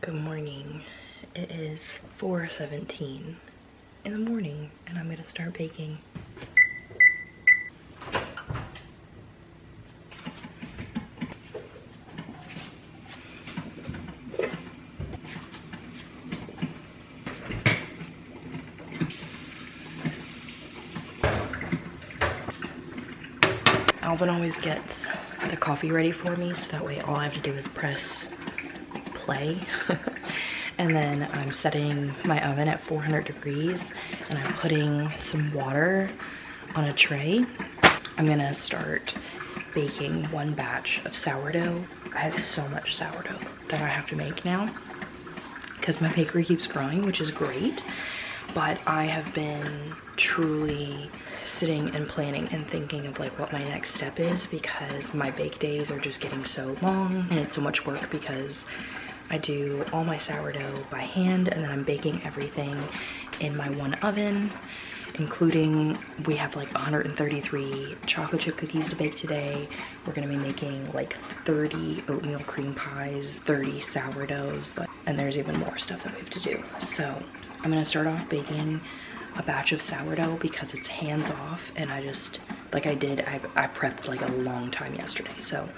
Good morning. It is 4:17 in the morning and I'm gonna start baking. Alvin always gets the coffee ready for me, so that way all I have to do is press play. And then I'm setting my oven at 400 degrees and I'm putting some water on a tray. I'm gonna start baking one batch of sourdough. I have so much sourdough that I have to make now because my bakery keeps growing, which is great. But I have been truly sitting and planning and thinking of like what my next step is, because my bake days are just getting so long and it's so much work because I do all my sourdough by hand and then I'm baking everything in my one oven, including we have like 133 chocolate chip cookies to bake today. We're gonna be making like 30 oatmeal cream pies, 30 sourdoughs, and there's even more stuff that we have to do. So I'm gonna start off baking a batch of sourdough because it's hands off, and I just, like I prepped like a long time yesterday. So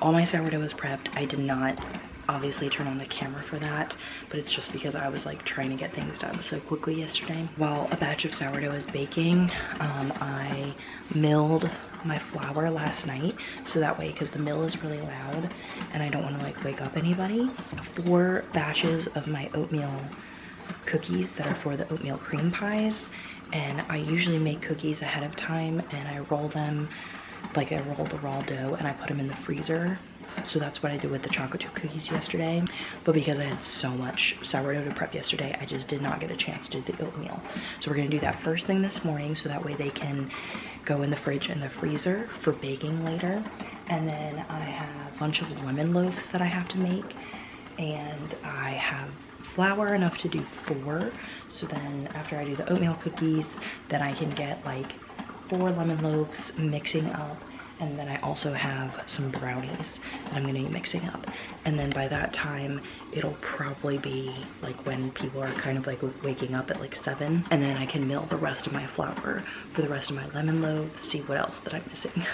all my sourdough is prepped. I did not obviously turn on the camera for that, but it's just because I was like trying to get things done so quickly yesterday. While a batch of sourdough is baking, I milled my flour last night, so that way, because the mill is really loud and I don't want to like wake up anybody. 4 batches of my oatmeal cookies that are for the oatmeal cream pies, and I usually make cookies ahead of time and I roll them, like I roll the raw dough and I put them in the freezer. So that's what I did with the chocolate chip cookies yesterday. But because I had so much sourdough to prep yesterday, I just did not get a chance to do the oatmeal. So we're gonna do that first thing this morning, so that way they can go in the fridge and the freezer for baking later. And then I have a bunch of lemon loaves that I have to make, and I have flour enough to do 4. So then after I do the oatmeal cookies, then I can get like 4 lemon loaves mixing up. And then I also have some brownies that I'm gonna be mixing up. And then by that time, it'll probably be like when people are kind of like waking up at like 7. And then I can mill the rest of my flour for the rest of my lemon loaves, see what else that I'm missing.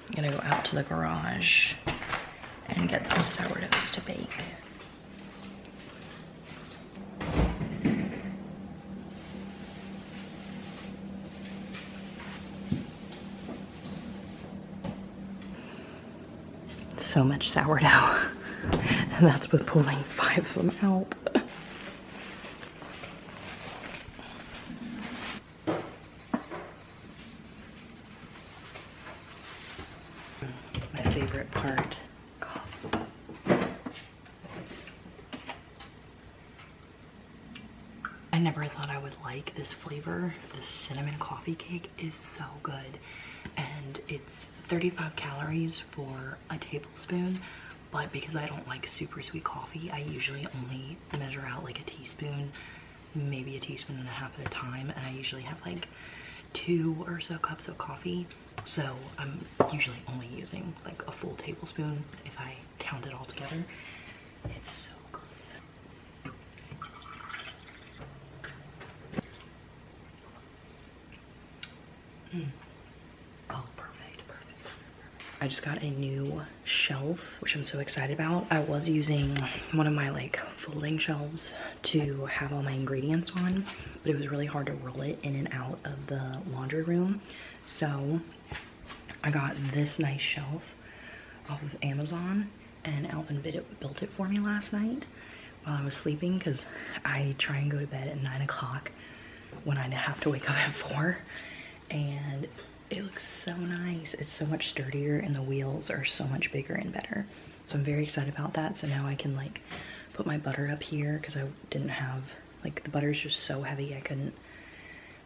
I'm gonna go out to the garage and get some sourdoughs to bake. So much sourdough, and that's with pulling 5 of them out. My favorite part, coffee. I never thought I would like this flavor. This cinnamon coffee cake is so good, and it's 35 calories for a tablespoon, but because I don't like super sweet coffee, I usually only measure out like a teaspoon, maybe a teaspoon and a half at a time, and I usually have like 2 or so cups of coffee, so I'm usually only using like a full tablespoon if I count it all together. It's so good. Oh, I just got a new shelf, which I'm so excited about. I was using one of my like folding shelves to have all my ingredients on, but it was really hard to roll it in and out of the laundry room. So I got this nice shelf off of Amazon, and Alvin built it for me last night while I was sleeping, because I try and go to bed at 9 o'clock when I have to wake up at 4. And it looks so nice. It's so much sturdier and the wheels are so much bigger and better. So I'm very excited about that. So now I can like put my butter up here, because I didn't have, like, the butter's just so heavy I couldn't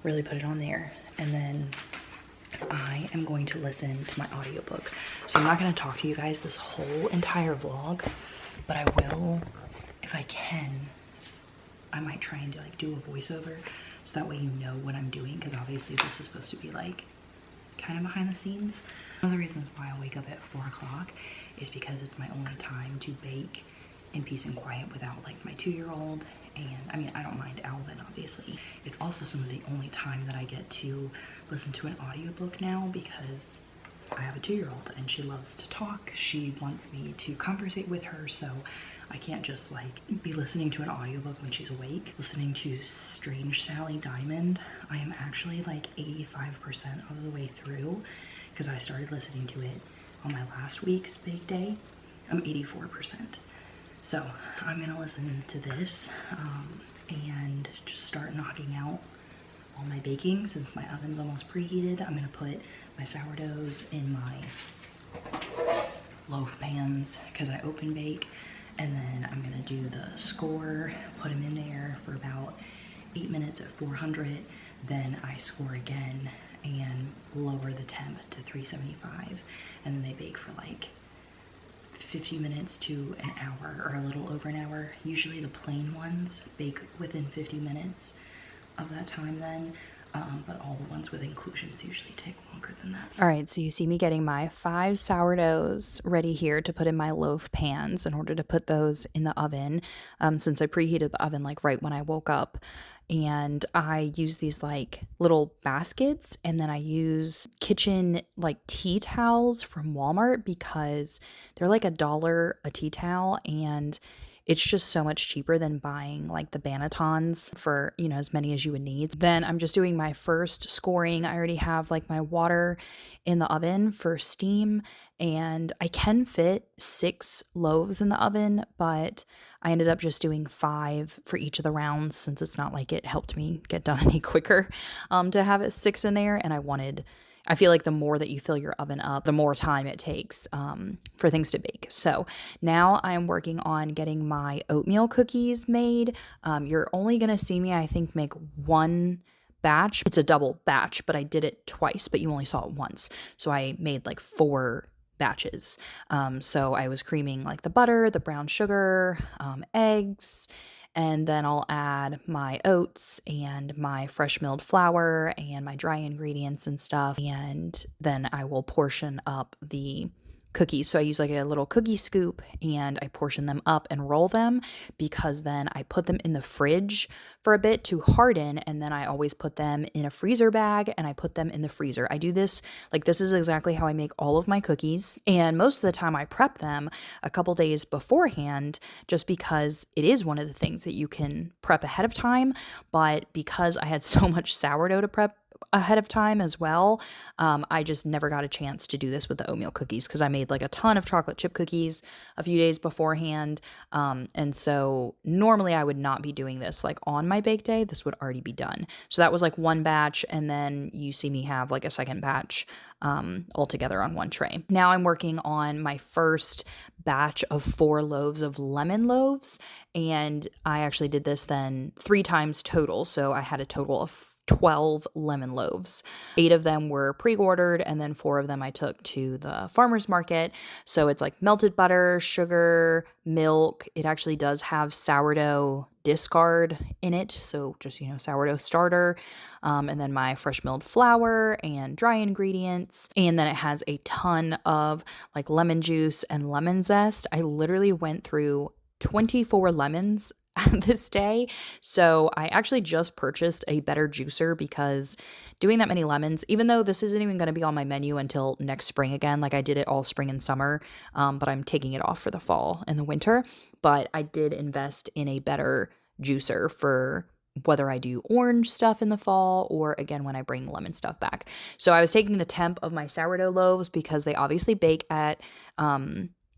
really put it on there. And then I am going to listen to my audiobook. So I'm not going to talk to you guys this whole entire vlog, but I will, if I can, I might try and do a voiceover, so that way you know what I'm doing, because obviously this is supposed to be like kind of behind the scenes. One of the reasons why I wake up at 4 o'clock is because it's my only time to bake in peace and quiet without like my 2-year-old. And I mean, I don't mind Alvin, obviously. It's also some of the only time that I get to listen to an audiobook now, because I have a 2-year-old and she loves to talk. She wants me to conversate with her, so I can't just like be listening to an audiobook when she's awake. Listening to Strange Sally Diamond, I am actually like 85% of the way through, because I started listening to it on my last week's bake day. I'm 84%. So I'm gonna listen to this and just start knocking out all my baking. Since my oven's almost preheated, I'm gonna put my sourdoughs in my loaf pans because I open bake, and then I'm gonna do the score, put them in there for about 8 minutes at 400, then I score again and lower the temp to 375, and then they bake for like 50 minutes to an hour, or a little over an hour. Usually the plain ones bake within 50 minutes of that time then, but all the ones with inclusions usually take longer than that. All right, so you see me getting my 5 sourdoughs ready here to put in my loaf pans in order to put those in the oven, since I preheated the oven like right when I woke up. And I use these like little baskets, and then I use kitchen like tea towels from Walmart because they're like $1 a tea towel, and it's just so much cheaper than buying like the Banatons for, you know, as many as you would need. Then I'm just doing my first scoring. I already have like my water in the oven for steam, and I can fit 6 loaves in the oven, but I ended up just doing 5 for each of the rounds, since it's not like it helped me get done any quicker to have it 6 in there. And I feel like the more that you fill your oven up, the more time it takes for things to bake. So now I'm working on getting my oatmeal cookies made. You're only going to see me, I think, make 1 batch. It's a double batch, but I did it twice, but you only saw it once. So I made like 4 batches. So I was creaming like the butter, the brown sugar, eggs, and then I'll add my oats and my fresh milled flour and my dry ingredients and stuff. And then I will portion up the cookies. So I use like a little cookie scoop, and I portion them up and roll them, because then I put them in the fridge for a bit to harden, and then I always put them in a freezer bag and I put them in the freezer. I do this, like this is exactly how I make all of my cookies, and most of the time I prep them a couple days beforehand, just because it is one of the things that you can prep ahead of time. But because I had so much sourdough to prep ahead of time as well, I just never got a chance to do this with the oatmeal cookies, because I made like a ton of chocolate chip cookies a few days beforehand, and so normally I would not be doing this like on my bake day. This would already be done. So that was like 1 batch, and then you see me have like a second batch all together on 1 tray. Now I'm working on my first batch of 4 loaves of lemon loaves, and I actually did this then 3 times total. So I had a total of 12 lemon loaves. 8 of them were pre-ordered, and then 4 of them I took to the farmer's market. So it's like melted butter, sugar, milk. It actually does have sourdough discard in it, so just, you know, sourdough starter, and then my fresh milled flour and dry ingredients. And then it has a ton of like lemon juice and lemon zest. I literally went through 24 lemons this day. So I actually just purchased a better juicer, because doing that many lemons, even though this isn't even going to be on my menu until next spring again, like I did it all spring and summer, but I'm taking it off for the fall and the winter. But I did invest in a better juicer for whether I do orange stuff in the fall, or again when I bring lemon stuff back. So I was taking the temp of my sourdough loaves, because they obviously bake at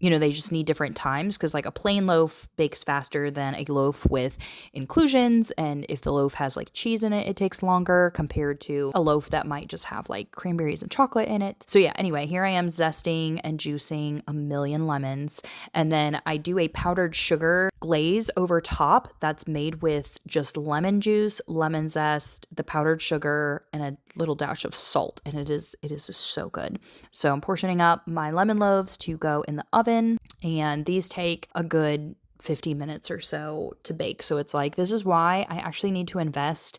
they just need different times, because like a plain loaf bakes faster than a loaf with inclusions. And if the loaf has like cheese in it, it takes longer compared to a loaf that might just have like cranberries and chocolate in it. So yeah, anyway, here I am zesting and juicing a million lemons. And then I do a powdered sugar glaze over top that's made with just lemon juice, lemon zest, the powdered sugar, and a little dash of salt. And it is just so good. So I'm portioning up my lemon loaves to go in the oven. And these take a good 50 minutes or so to bake. So it's like, this is why I actually need to invest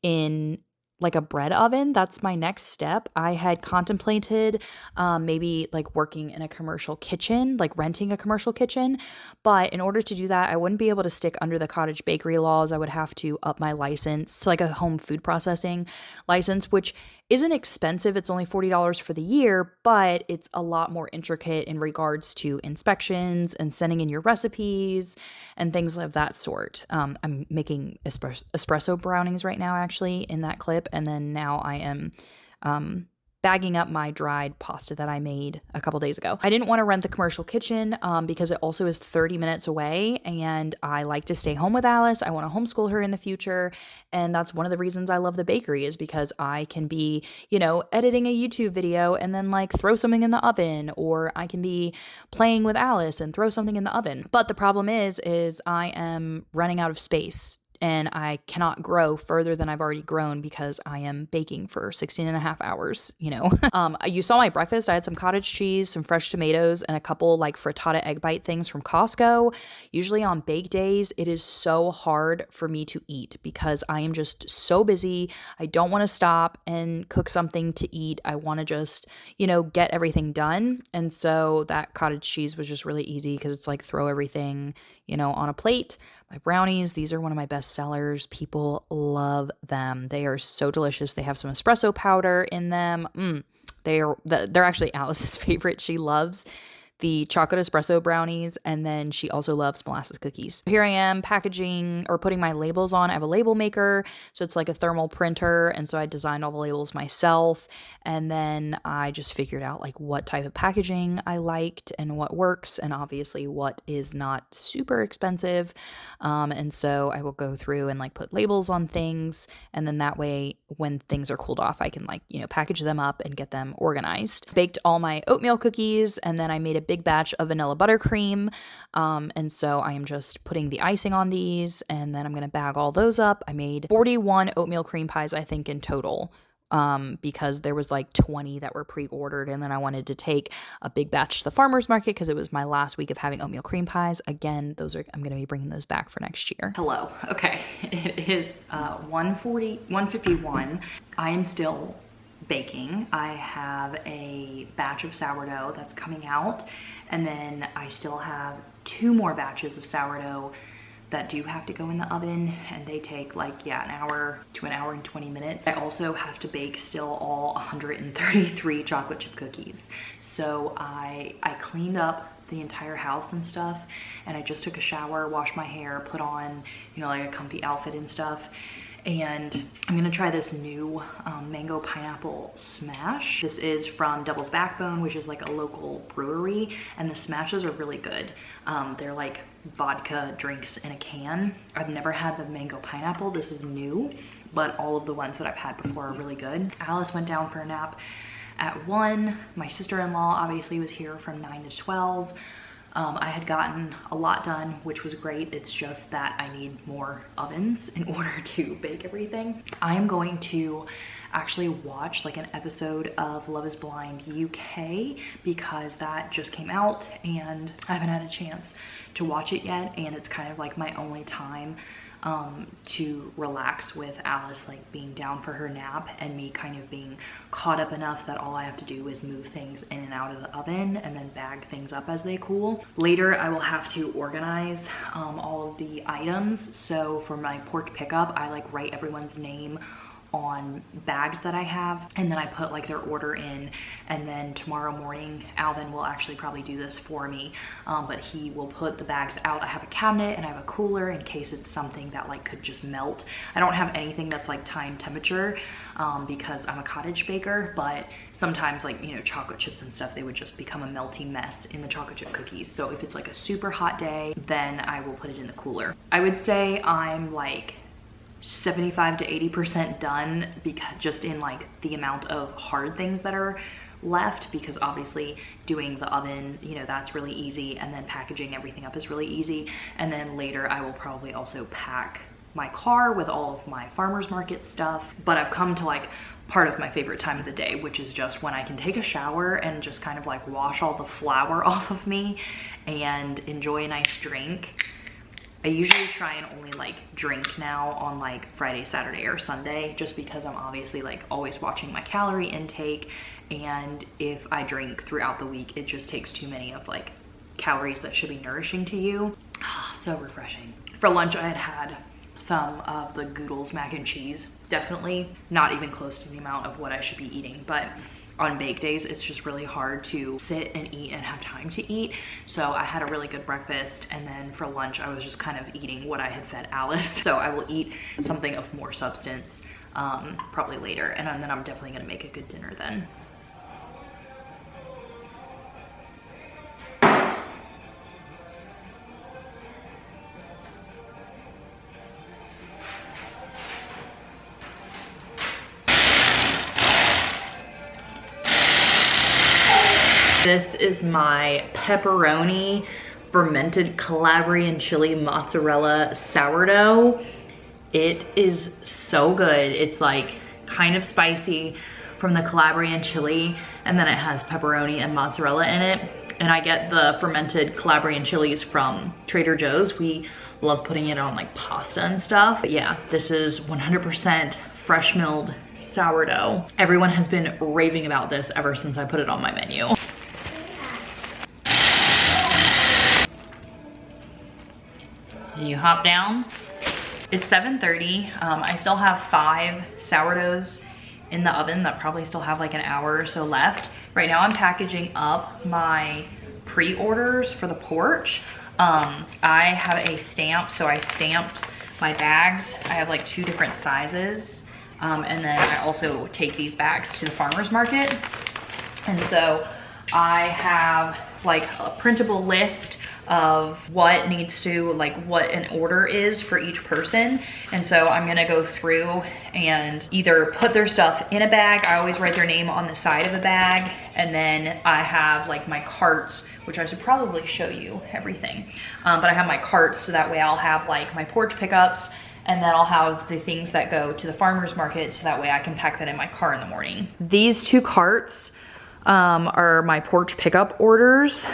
in like a bread oven. That's my next step. I had contemplated maybe like working in a commercial kitchen, like renting a commercial kitchen. But in order to do that, I wouldn't be able to stick under the cottage bakery laws. I would have to up my license to like a home food processing license, which isn't expensive. It's only $40 for the year, but it's a lot more intricate in regards to inspections and sending in your recipes and things of that sort. I'm making espresso brownies right now, actually, in that clip. And then now I am bagging up my dried pasta that I made a couple days ago. I didn't want to rent the commercial kitchen because it also is 30 minutes away, and I like to stay home with Alice. I want to homeschool her in the future, and that's one of the reasons I love the bakery, is because I can be, you know, editing a YouTube video and then like throw something in the oven, or I can be playing with Alice and throw something in the oven. But the problem is I am running out of space, and I cannot grow further than I've already grown because I am baking for 16 and a half hours, you know. You saw my breakfast. I had some cottage cheese, some fresh tomatoes, and a couple like frittata egg bite things from Costco. Usually on bake days, it is so hard for me to eat because I am just so busy. I don't want to stop and cook something to eat. I want to just, you know, get everything done. And so that cottage cheese was just really easy because it's like throw everything, you know, on a plate. My brownies, these are one of my best sellers. People love them. They are so delicious. They have some espresso powder in them. They're actually Alice's favorite. She loves the chocolate espresso brownies, and then she also loves molasses cookies. Here I am packaging or putting my labels on. I have a label maker, so it's like a thermal printer, and so I designed all the labels myself, and then I just figured out like what type of packaging I liked and what works, and obviously what is not super expensive. And so I will go through and like put labels on things, and then that way when things are cooled off, I can like, you know, package them up and get them organized. Baked all my oatmeal cookies, and then I made a big batch of vanilla buttercream. And so I am just putting the icing on these, and then I'm going to bag all those up. I made 41 oatmeal cream pies, I think, in total. Because there was like 20 that were pre-ordered, and then I wanted to take a big batch to the farmer's market because it was my last week of having oatmeal cream pies. Again, I'm going to be bringing those back for next year. Hello. Okay. It is 1:51. I am still baking. I have a batch of sourdough that's coming out, and then I still have 2 more batches of sourdough that do have to go in the oven, and they take like, yeah, an hour to an hour and 20 minutes. I also have to bake still all 133 chocolate chip cookies. So I cleaned up the entire house and stuff, and I just took a shower, washed my hair, put on, you know, like a comfy outfit and stuff. And I'm gonna try this new mango pineapple smash. This is from Devil's Backbone, which is like a local brewery, and the smashes are really good. They're like vodka drinks in a can. I've never had the mango pineapple. This is new, but all of the ones that I've had before are really good. Alice went down for a nap at 1. My sister-in-law obviously was here from 9 to 12. I had gotten a lot done, which was great. It's just that I need more ovens in order to bake everything. I am going to actually watch like an episode of Love is Blind UK because that just came out and I haven't had a chance to watch it yet, and it's kind of like my only time to relax with Alice, like being down for her nap and me kind of being caught up enough that all I have to do is move things in and out of the oven and then bag things up as they cool. Later I will have to organize all of the items. So for my porch pickup, I like write everyone's name on bags that I have, and then I put like their order in, and then tomorrow morning Alvin will actually probably do this for me, but he will put the bags out. I have a cabinet and I have a cooler in case it's something that like could just melt. I don't have anything that's like time temperature because I'm a cottage baker, but sometimes like, you know, chocolate chips and stuff, they would just become a melty mess in the chocolate chip cookies. So if it's like a super hot day, then I will put it in the cooler. I would say I'm like 75 to 80% done, because just in like the amount of hard things that are left, because obviously doing the oven, you know, that's really easy, and then packaging everything up is really easy. And then later I will probably also pack my car with all of my farmer's market stuff. But I've come to like part of my favorite time of the day, which is just when I can take a shower and just kind of like wash all the flour off of me and enjoy a nice drink. I usually try and only like drink now on like Friday, Saturday, or Sunday, just because I'm obviously like always watching my calorie intake. And if I drink throughout the week, it just takes too many of like calories that should be nourishing to you. So refreshing. For lunch, I had some of the Goodles mac and cheese. Definitely not even close to the amount of what I should be eating, but on bake days, it's just really hard to sit and eat and have time to eat. So I had a really good breakfast, and then for lunch, I was just kind of eating what I had fed Alice. So I will eat something of more substance probably later, and then I'm definitely gonna make a good dinner then. This is my pepperoni fermented Calabrian chili mozzarella sourdough. It is so good. It's like kind of spicy from the Calabrian chili, and then it has pepperoni and mozzarella in it. And I get the fermented Calabrian chilies from Trader Joe's. We love putting it on like pasta and stuff. But yeah, this is 100% fresh milled sourdough. Everyone has been raving about this ever since I put it on my menu. Can you hop down? It's 7:30. I still have 5 sourdoughs in the oven that probably still have like an hour or so left. Right now I'm packaging up my pre-orders for the porch. I have a stamp, so I stamped my bags. I have like 2 different sizes. And then I also take these bags to the farmer's market. And so I have like a printable list of what needs to, like what an order is for each person. And so I'm gonna go through and either put their stuff in a bag. I always write their name on the side of the bag. And then I have like my carts, which I should probably show you everything. But I have my carts, so that way I'll have like my porch pickups, and then I'll have the things that go to the farmer's market, so that way I can pack that in my car in the morning. These 2 carts are my porch pickup orders.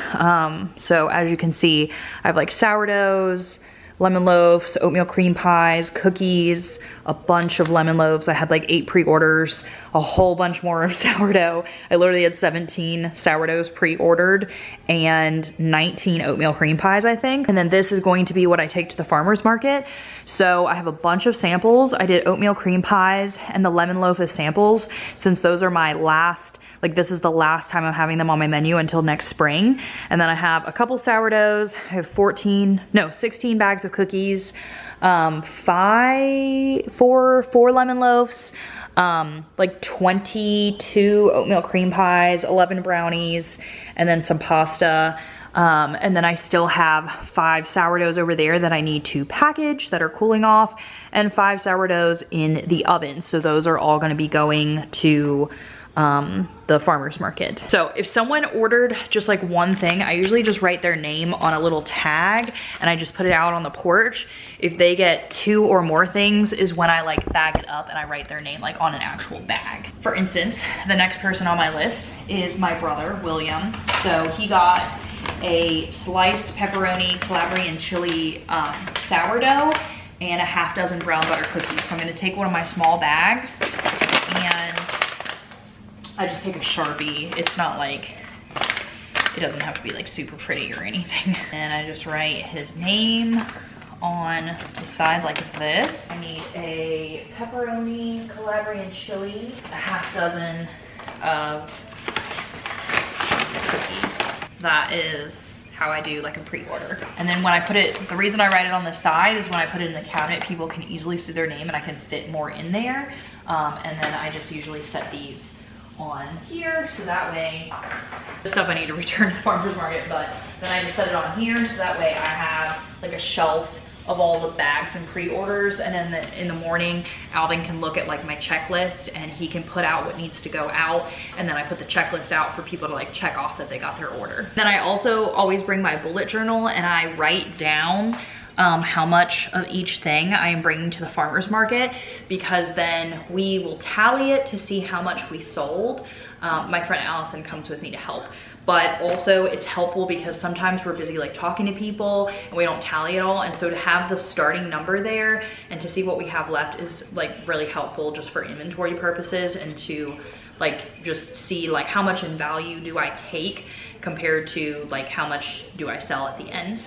So as you can see, I have like sourdoughs, lemon loaves, oatmeal cream pies, cookies, a bunch of lemon loaves. I had like 8 pre-orders, a whole bunch more of sourdough. I literally had 17 sourdoughs pre-ordered and 19 oatmeal cream pies, I think. And then this is going to be what I take to the farmer's market. So I have a bunch of samples. I did oatmeal cream pies and the lemon loaf as samples, since those are my last, like this is the last time I'm having them on my menu until next spring. And then I have a couple sourdoughs. I have 16 bags of cookies, 4 lemon loaves, like 22 oatmeal cream pies, 11 brownies, and then some pasta. And then I still have 5 sourdoughs over there that I need to package that are cooling off, and 5 sourdoughs in the oven. So those are all gonna be going to the farmer's market. So if someone ordered just like one thing, I usually just write their name on a little tag and I just put it out on the porch. If they get 2 or more things is when I like bag it up and I write their name like on an actual bag. For instance, the next person on my list is my brother, William. So he got a sliced pepperoni Calabrian chili sourdough and a half dozen brown butter cookies. So I'm gonna take one of my small bags and I just take a Sharpie. It's not like, it doesn't have to be like super pretty or anything. And I just write his name on the side like this. I need a pepperoni Calabrian chili, a half dozen of cookies. That is how I do like a pre-order. And then when I put it, the reason I write it on the side is when I put it in the cabinet, people can easily see their name and I can fit more in there. And then I just usually set these on here, so that way, the stuff I need to return to the farmer's market, but then I just set it on here, so that way I have like a shelf of all the bags and pre-orders, and then in the morning, Alvin can look at like my checklist and he can put out what needs to go out, and then I put the checklist out for people to like check off that they got their order. Then I also always bring my bullet journal and I write down how much of each thing I am bringing to the farmer's market, because then we will tally it to see how much we sold. My friend Allison comes with me to help, but also it's helpful because sometimes we're busy like talking to people and we don't tally it all. And so to have the starting number there and to see what we have left is like really helpful just for inventory purposes, and to like just see like how much in value do I take compared to like how much do I sell at the end.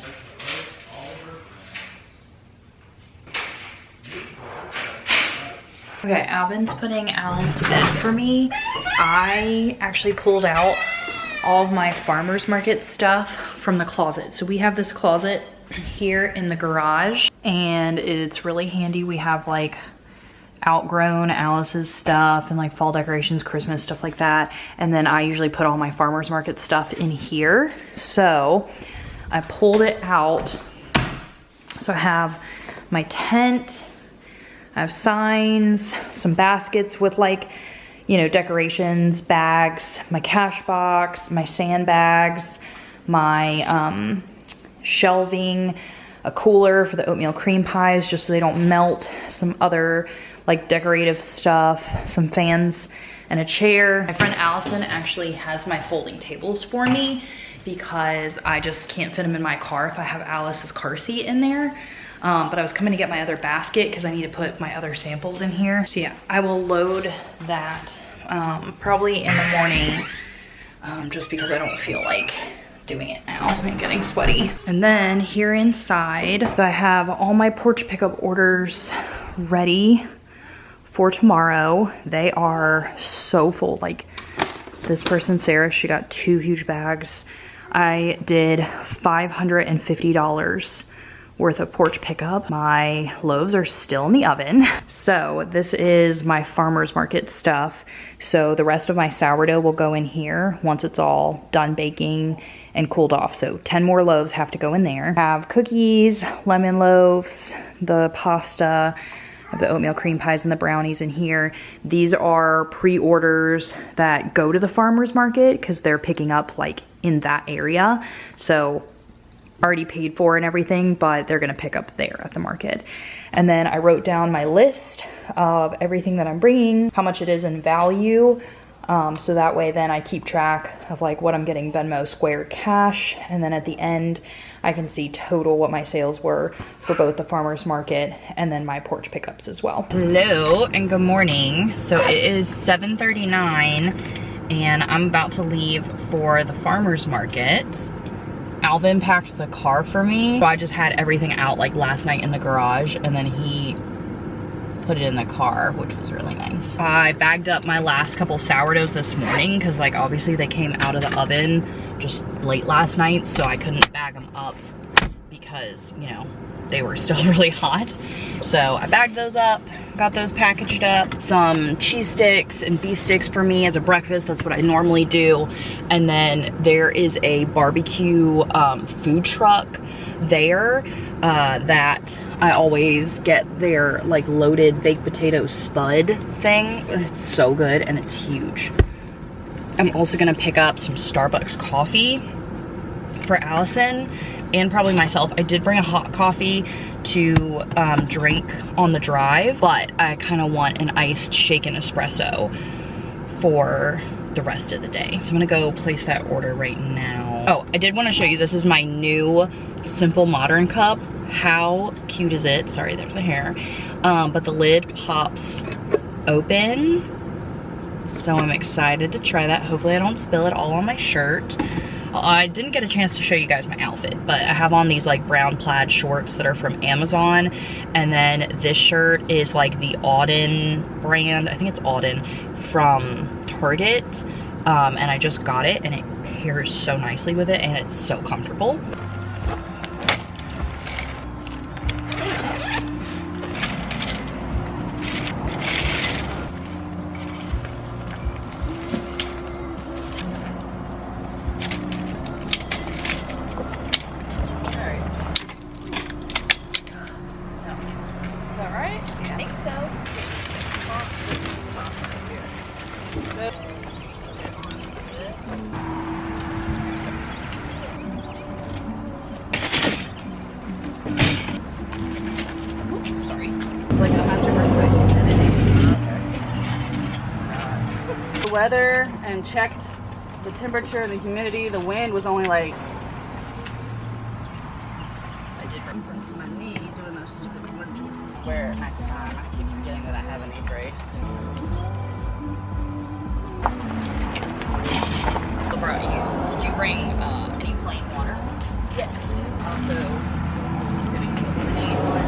Okay, Alvin's putting Alice to bed for me. I actually pulled out all of my farmer's market stuff from the closet. So we have this closet here in the garage, and it's really handy. We have like outgrown Alice's stuff and like fall decorations, Christmas stuff like that. And then I usually put all my farmer's market stuff in here. So I pulled it out. So I have my tent, I have signs, some baskets with like, you know, decorations, bags, my cash box, my sandbags, my shelving, a cooler for the oatmeal cream pies just so they don't melt, some other like decorative stuff, some fans, and a chair. My friend Allison actually has my folding tables for me because I just can't fit them in my car if I have Alice's car seat in there. But I was coming to get my other basket because I need to put my other samples in here. So yeah, I will load that probably in the morning, just because I don't feel like doing it now. I'm getting sweaty. And then here inside, I have all my porch pickup orders ready for tomorrow. They are so full. Like this person, Sarah, she got 2 huge bags. I did $550 worth of porch pickup. My loaves are still in the oven. So this is my farmer's market stuff. So the rest of my sourdough will go in here once it's all done baking and cooled off. So 10 more loaves have to go in there. I have cookies, lemon loaves, the pasta, the oatmeal cream pies, and the brownies in here. These are pre-orders that go to the farmer's market because they're picking up like in that area. So already paid for and everything, but they're gonna pick up there at the market. And then I wrote down my list of everything that I'm bringing, how much it is in value, so that way then I keep track of like what I'm getting Venmo, Square, cash, and then at the end I can see total what my sales were for both the farmer's market and then my porch pickups as well. Hello and good morning. So it is 7:39 and I'm about to leave for the farmer's market. Alvin packed the car for me. So I just had everything out like last night in the garage, and then he put it in the car, which was really nice. I bagged up my last couple sourdoughs this morning because like obviously they came out of the oven just late last night, so I couldn't bag them up because, you know, they were still really hot. So I bagged those up, got those packaged up. Some cheese sticks and beef sticks for me as a breakfast. That's what I normally do. And then there is a barbecue food truck there that I always get their like loaded baked potato spud thing. It's so good and it's huge. I'm also gonna pick up some Starbucks coffee for Allison and probably myself. I did bring a hot coffee to drink on the drive, but I kind of want an iced shaken espresso for the rest of the day. So I'm gonna go place that order right now. Oh, I did want to show you, this is my new simple modern cup. How cute is it? Sorry, there's a hair. But the lid pops open. So I'm excited to try that. Hopefully I don't spill it all on my shirt. I didn't get a chance to show you guys my outfit, but I have on these like brown plaid shorts that are from Amazon. And then this shirt is like the Auden brand. I think it's Auden from Target. And I just got it and it pairs so nicely with it and it's so comfortable. Weather and checked the temperature and the humidity, the wind was only like. I did run into my knee doing those stupid lunges. Where next time I keep forgetting that I have a knee brace. Bro, did you bring any plain water? Yes. Also, getting the lemonade one.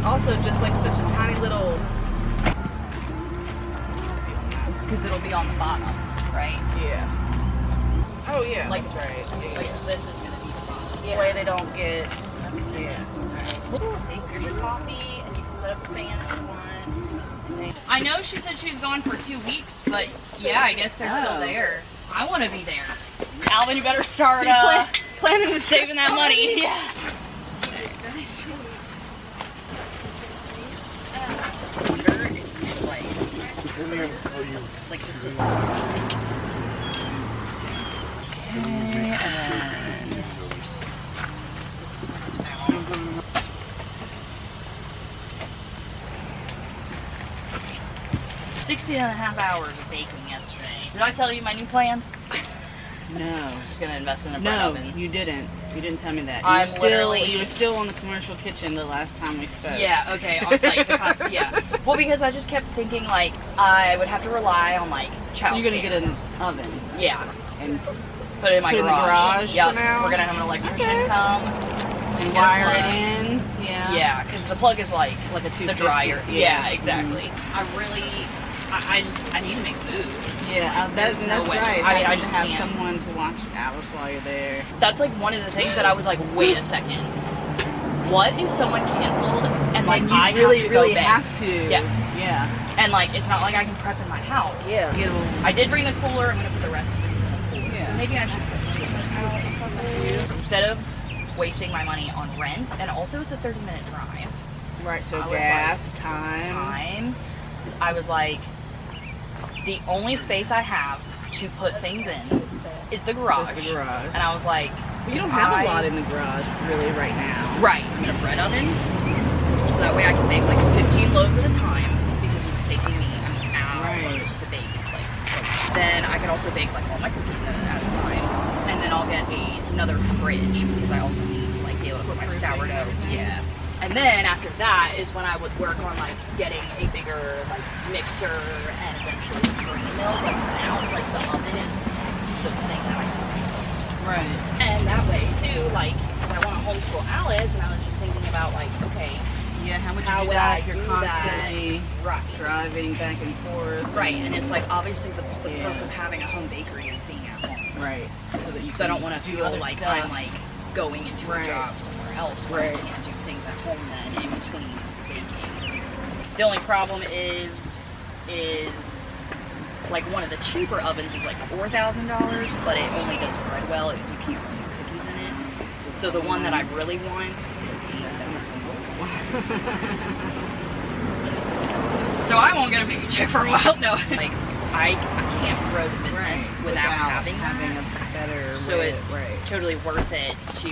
Also, just like such a tiny little. Because it'll be on the bottom, right? Yeah. Oh yeah. Like, that's right. Yeah, Like yeah. this is gonna be the bottom. The way they don't get. Yeah. Here's your coffee, and you can set up a fan if you want. I know she said she was gone for 2 weeks, but yeah, I guess they're still there. I want to be there. Alvin, you better start Planning to saving that money. Yeah. Like just a... Okay, and... 16.5 hours of baking yesterday. Did I tell you my new plans? No. I'm just gonna invest in a bread oven. No, you didn't. You didn't tell me that. You were still on the commercial kitchen the last time we spoke. Yeah, okay. Like, yeah. Well, because I just kept thinking, like, I would have to rely on, like, childcare. So you're gonna get an oven. Yeah. And put it in my garage. In the garage yep. for now? We're gonna have an electrician come. And wire it in. Yeah. Yeah, because the plug is like a 250. The dryer. Yeah, exactly. Mm-hmm. I need to make food. Yeah, that's no way. right. I mean, I just have can't. someone to watch Alice while you're there. That's like one of the things that I was like, wait a second. What if someone canceled and like I really have to have to? Yes. Yeah. And like it's not like I can prep in my house. Yeah. I did bring the cooler. I'm gonna put the recipes in the cooler. Yeah. So maybe I should put this out instead of wasting my money on rent. And also, it's a 30-minute drive. Right. So I gas, like, time. I was like, the only space I have to put things in is the garage. And I was like, well, you don't have a lot in the garage really right now. Right. It's a bread oven, so that way I can make like 15 loaves at a time because it's taking me hours to bake. Like, then I can also bake like all my cookies at a time, and then I'll get another fridge because I also need to like be able to put my sourdough. Yeah. And then after that is when I would work on like getting a bigger like mixer and eventually grain mill. Like now, like the oven is the thing that I use. Right. And that way too, like, because I want to homeschool Alice, and I was just thinking about like, okay, yeah, how would I if you're constantly driving back and forth? Right. And it's like obviously the perk of having a home bakery is being at home. Right. So I don't want to do all my time like going into a job somewhere else where I can't do things at home then in between baking. The only problem is like one of the cheaper ovens is like $4,000, but it only does bread well if you keep running cookies in it. So the one that I really want is so I won't get a paycheck for a while. No, like I can't grow the business without having a better. So it's totally worth it to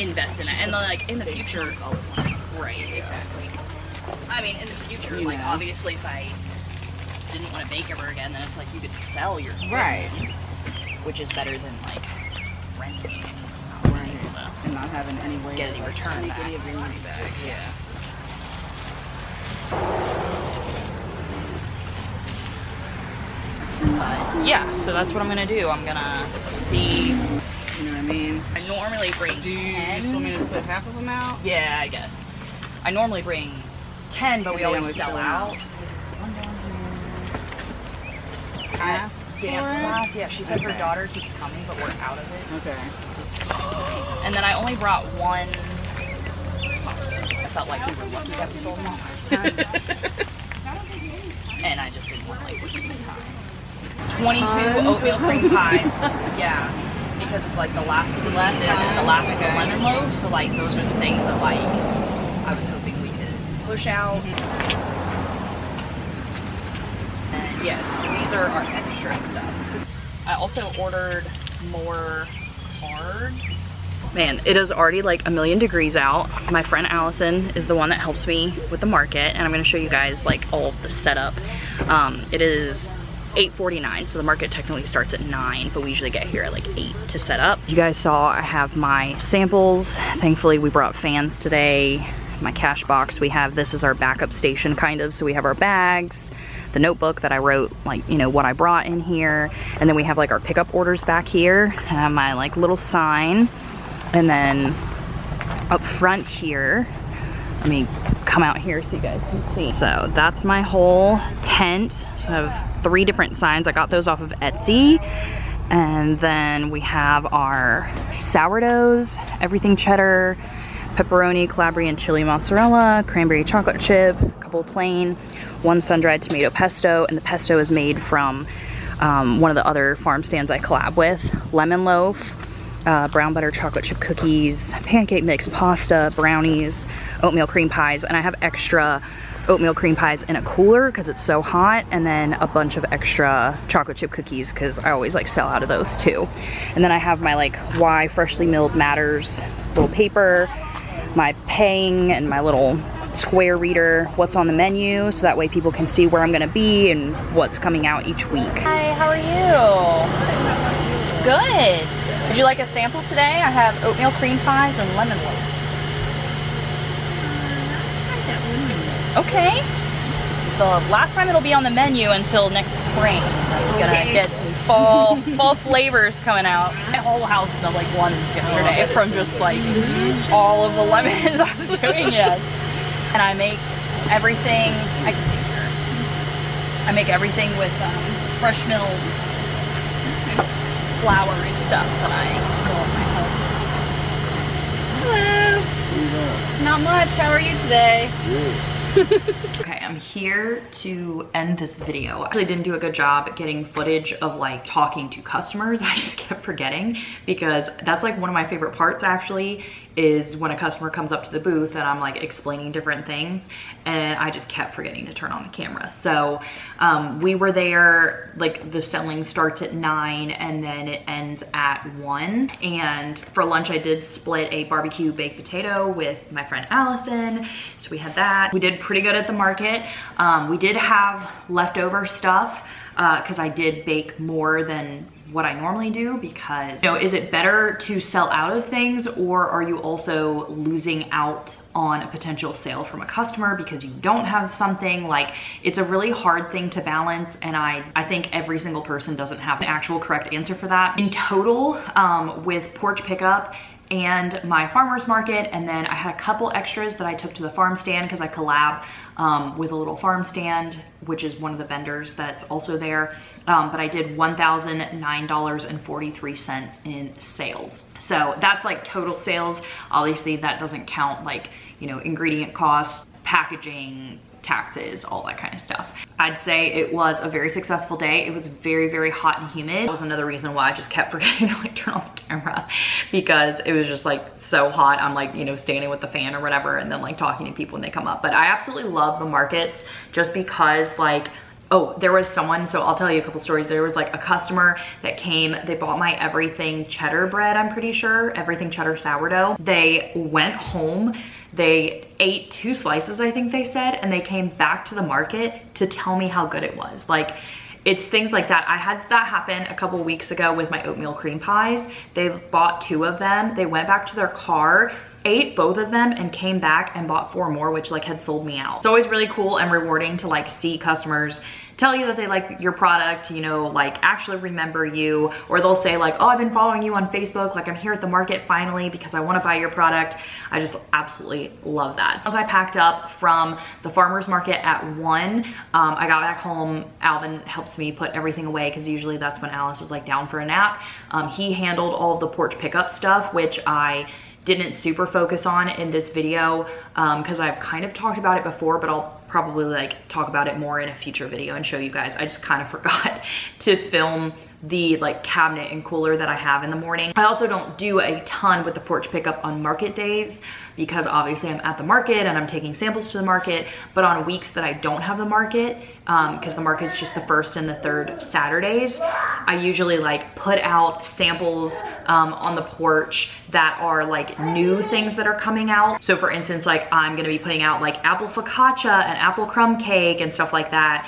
invest in it, and then like in the future, exactly. I mean, in the future, like obviously, if I didn't want to bake ever again, then it's like you could sell your equipment, which is better than like renting and not having any way get any return back. Any of your money back. Yeah. Yeah, so that's what I'm gonna do. I'm gonna see. You know what I mean? I normally bring 10. Do you just want me to put half of them out? Yeah, I guess. I normally bring 10, but we always sell out. Asks dance class. Yeah, she said her daughter keeps coming, but we're out of it. Okay. And then I only brought one. I felt like we were lucky that we sold them all last time. And I just didn't want to like waste my time. 22 oatmeal cream pies. Yeah, because it's like the last of the season and the last of the lemon loaves. So like those are the things that like I was hoping we could push out. And yeah, so these are our extra stuff. I also ordered more cards. Man, it is already like a million degrees out. My friend Allison is the one that helps me with the market, and I'm gonna show you guys like all of the setup. It is 8:49, so the market technically starts at 9, but we usually get here at like 8 to set up. You guys saw I have my samples. Thankfully we brought fans today. My cash box, we have, this is our backup station kind of, so we have our bags, the notebook that I wrote like, you know, what I brought in here, and then we have like our pickup orders back here. I have my like little sign, and then up front here, let me come out here so you guys can see. So that's my whole tent. So I have 3 different signs. I got those off of Etsy. And then we have our sourdoughs, everything cheddar, pepperoni, Calabrian chili mozzarella, cranberry chocolate chip, a couple plain, 1 sun-dried tomato pesto, and the pesto is made from one of the other farm stands I collab with, lemon loaf, brown butter chocolate chip cookies, pancake mix, pasta, brownies, oatmeal cream pies, and I have extra oatmeal cream pies in a cooler because it's so hot, and then a bunch of extra chocolate chip cookies because I always like sell out of those too. And then I have my like why freshly milled matters little paper, my paying, and my little square reader, what's on the menu, so that way people can see where I'm gonna be and what's coming out each week. Hi, how are you? Good. Would you like a sample today? I have oatmeal cream pies and lemon loaf. Okay. The last time it'll be on the menu until next spring. I'm gonna get some fall flavors coming out. My whole house smelled like lemons yesterday from just like all of the lemons I was doing, yes. And I make everything, I make everything with fresh milled flour and stuff that I fill up my home. Hello. Not much. How are you today? Good. Okay, I'm here to end this video. I actually didn't do a good job at getting footage of like talking to customers. I just kept forgetting, because that's like one of my favorite parts actually, is when a customer comes up to the booth and I'm like explaining different things, and I just kept forgetting to turn on the camera. So we were there, like the selling starts at 9 and then it ends at 1. And for lunch I did split a barbecue baked potato with my friend Allison. So we had that. We did pretty good at the market. We did have leftover stuff because I did bake more than what I normally do, because, you know, is it better to sell out of things, or are you also losing out on a potential sale from a customer because you don't have something? Like, it's a really hard thing to balance, and I think every single person doesn't have an actual correct answer for that. In total, with porch pickup and my farmer's market, and then I had a couple extras that I took to the farm stand because I collab with a little farm stand, which is one of the vendors that's also there. But I did $1,009.43 in sales. So that's like total sales. Obviously that doesn't count like, you know, ingredient costs, packaging, taxes, all that kind of stuff. I'd say it was a very successful day. It was very, very hot and humid. That was another reason why I just kept forgetting to like turn on the camera, because it was just like so hot. I'm like, you know, standing with the fan or whatever, and then like talking to people when they come up. But I absolutely love the markets just because, like, oh, there was someone, so I'll tell you a couple stories. There was like a customer that came, they bought my everything cheddar bread, I'm pretty sure, everything cheddar sourdough. They went home, they ate 2 slices, I think they said, and they came back to the market to tell me how good it was. Like, it's things like that. I had that happen a couple weeks ago with my oatmeal cream pies. They bought 2 of them, they went back to their car, ate both of them, and came back and bought 4 more, which like had sold me out. It's always really cool and rewarding to like see customers tell you that they like your product, you know, like actually remember you, or they'll say like, oh, I've been following you on Facebook, like I'm here at the market finally because I want to buy your product. I just absolutely love that. As I packed up from the farmer's market at 1, I got back home. Alvin helps me put everything away because usually that's when Alice is like down for a nap. He handled all of the porch pickup stuff, which I didn't super focus on in this video because I've kind of talked about it before, but I'll probably like talk about it more in a future video and show you guys. I just kind of forgot to film the like cabinet and cooler that I have in the morning. I also don't do a ton with the porch pickup on market days because obviously I'm at the market and I'm taking samples to the market, but on weeks that I don't have the market, because the market's just the first and the third Saturdays, I usually like put out samples on the porch that are like new things that are coming out. So for instance, like I'm gonna be putting out like apple focaccia and apple crumb cake and stuff like that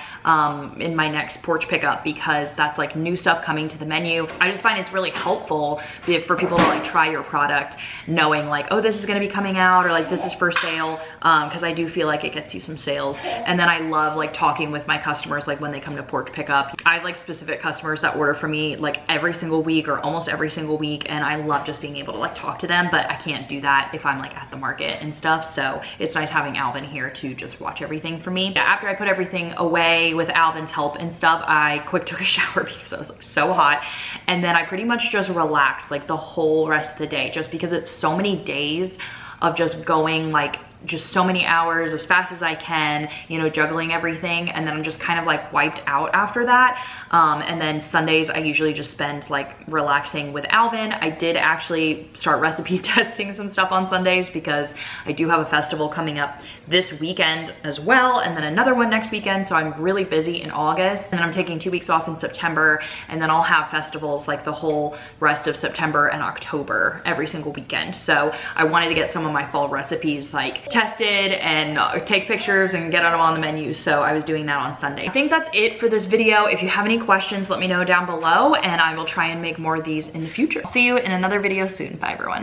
in my next porch pickup, because that's like new stuff coming to the menu. I just find it's really helpful for people to like try your product knowing like, oh, this is gonna be coming out, or like this is for sale, because I do feel like it gets you some sales. And then I love like talking with my customers like when they come to porch pickup. I have like specific customers that order from me like every single week or almost every single week, and I love just being able to like talk to them, but I can't do that if I'm like at the market and stuff. So it's nice having Alvin here to just watch everything for me. Yeah, after I put everything away with Alvin's help and stuff, I quick took a shower because I was like so hot, and then I pretty much just relaxed like the whole rest of the day, just because it's so many days of just going like just so many hours as fast as I can, you know, juggling everything, and then I'm just kind of like wiped out after that. And then Sundays I usually just spend like relaxing with Alvin. I did actually start recipe testing some stuff on Sundays because I do have a festival coming up this weekend as well, and then another one next weekend, so I'm really busy in August, and then I'm taking 2 weeks off in September, and then I'll have festivals like the whole rest of September and October every single weekend. So I wanted to get some of my fall recipes like tested and take pictures and get them on the menu, so I was doing that on Sunday. I think that's it for this video. If you have any questions, let me know down below, and I will try and make more of these in the future. See you in another video soon. Bye everyone.